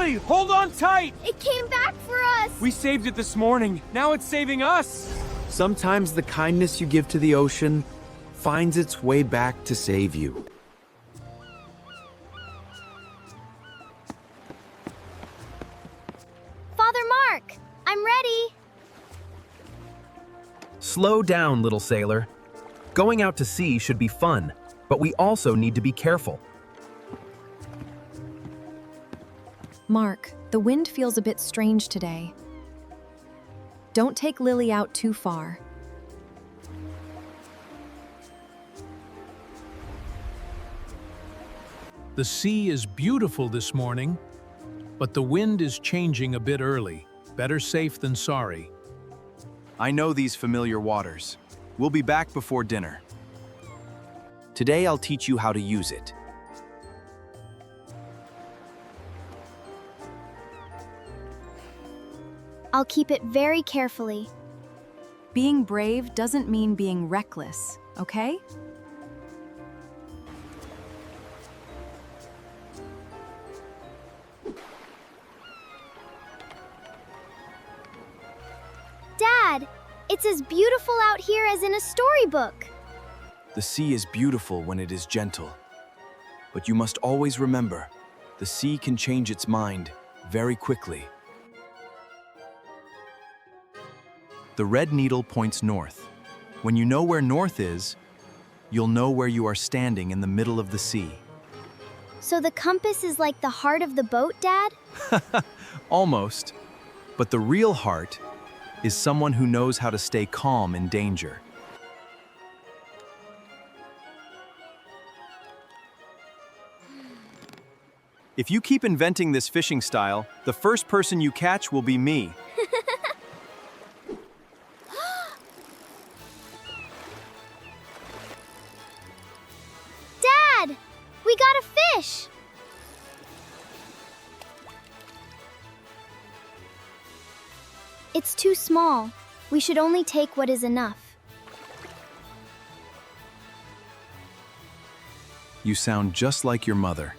Lily, hold on tight! It came back for us! We saved it this morning. Now it's saving us. Sometimes the kindness you give to the ocean finds its way back to save you. Father Mark, I'm ready. Slow down, little sailor. Going out to sea should be fun, but we also need to be careful. Mark, the wind feels a bit strange today. Don't take Lily out too far. The sea is beautiful this morning, but the wind is changing a bit early. Better safe than sorry. I know these familiar waters. We'll be back before dinner. Today I'll teach you how to use it. I'll keep it very carefully. Being brave doesn't mean being reckless, okay? Dad, it's as beautiful out here as in a storybook. The sea is beautiful when it is gentle. But you must always remember, the sea can change its mind very quickly. The red needle points north. When you know where north is, you'll know where you are standing in the middle of the sea. So the compass is like the heart of the boat, Dad? Almost. But the real heart is someone who knows how to stay calm in danger. If you keep inventing this fishing style, the first person you catch will be me. Dad, we got a fish! It's too small. We should only take what is enough. You sound just like your mother.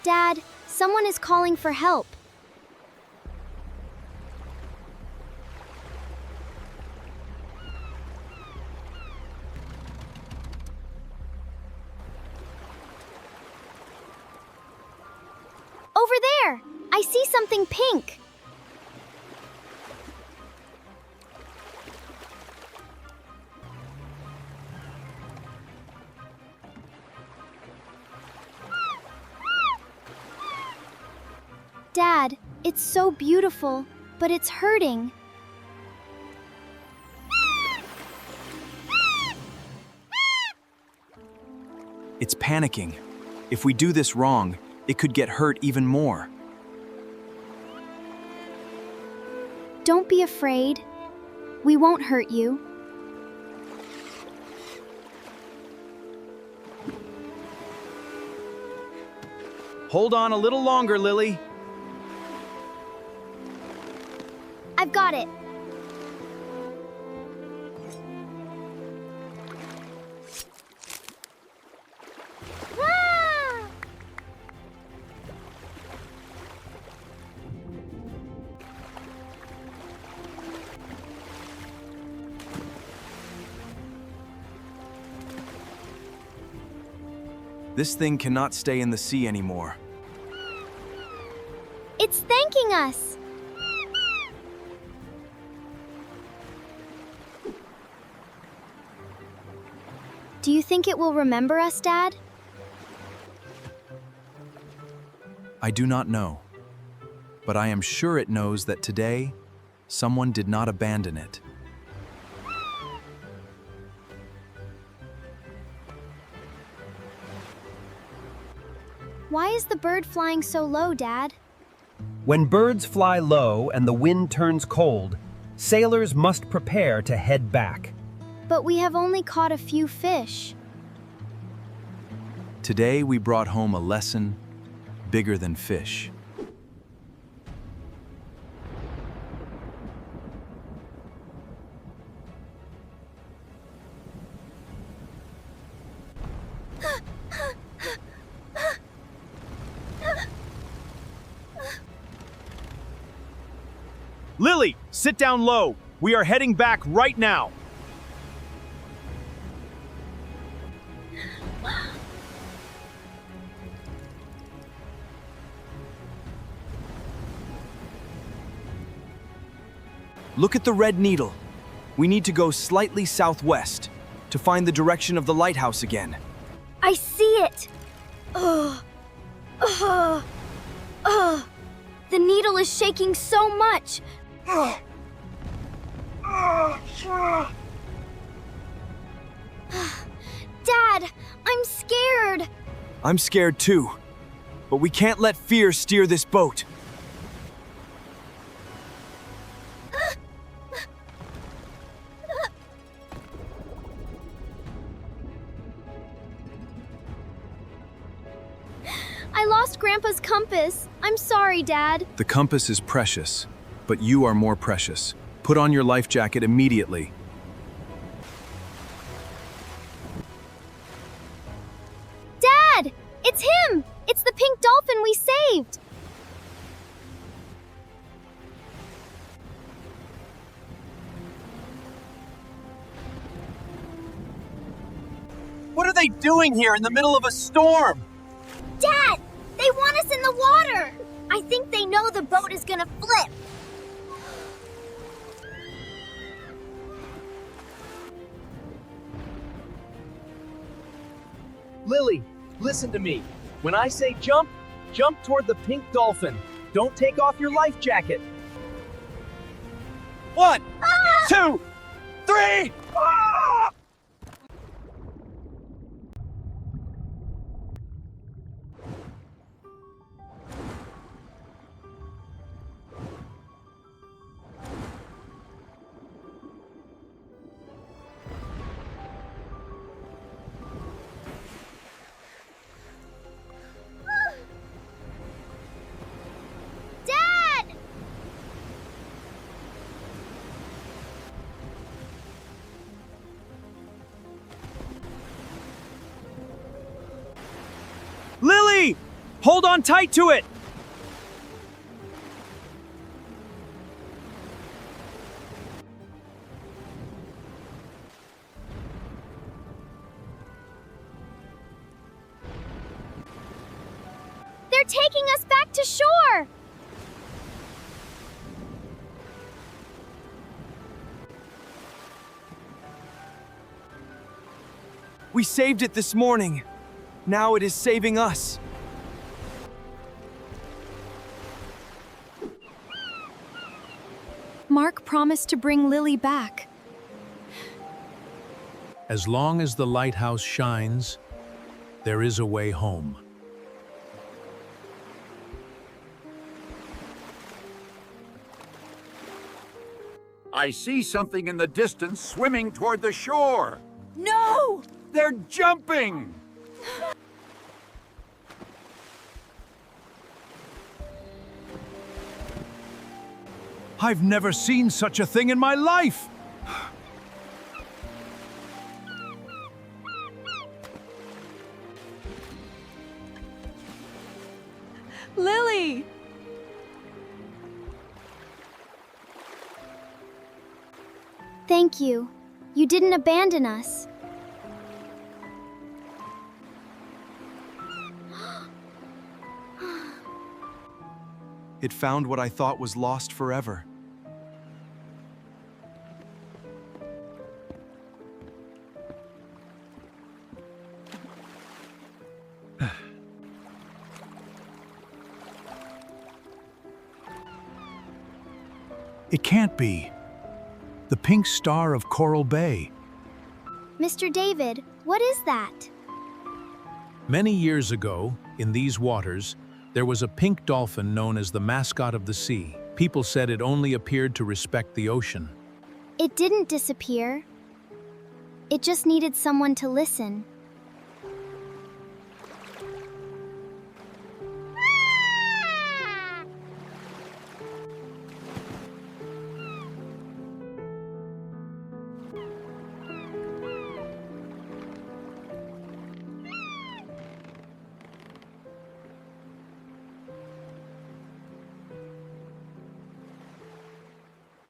Dad, someone is calling for help. Over there! I see something pink. Dad, it's so beautiful, but it's hurting. It's panicking. If we do this wrong, it could get hurt even more. Don't be afraid. We won't hurt you. Hold on a little longer, Lily. I've got it. Ah! This thing cannot stay in the sea anymore. It's thanking us. Do you think it will remember us, Dad? I do not know, but I am sure it knows that today, someone did not abandon it. Why is the bird flying so low, Dad? When birds fly low and the wind turns cold, sailors must prepare to head back. But we have only caught a few fish. Today we brought home a lesson bigger than fish. Lily, sit down low. We are heading back right now. Look at the red needle. We need to go slightly southwest to find the direction of the lighthouse again. I see it! Ugh. Ugh. Ugh. The needle is shaking so much. Dad, I'm scared. I'm scared too, but we can't let fear steer this boat. I lost Grandpa's compass. I'm sorry, Dad. The compass is precious, but you are more precious. Put on your life jacket immediately. Dad! It's him! It's the pink dolphin we saved! What are they doing here in the middle of a storm? Dad! They want us in the water! I think they know the boat is gonna flip. Lily, listen to me. When I say jump, jump toward the pink dolphin. Don't take off your life jacket. 1, 2, 3! Dad! Lily! Hold on tight to it! They're taking us back to shore! We saved it this morning. Now it is saving us. Mark promised to bring Lily back. As long as the lighthouse shines, there is a way home. I see something in the distance swimming toward the shore. No! They're jumping! I've never seen such a thing in my life! Lily! Thank you. You didn't abandon us. It found what I thought was lost forever. It can't be. The pink star of Coral Bay. Mr. David, what is that? Many years ago, in these waters, there was a pink dolphin known as the mascot of the sea. People said it only appeared to respect the ocean. It didn't disappear. It just needed someone to listen.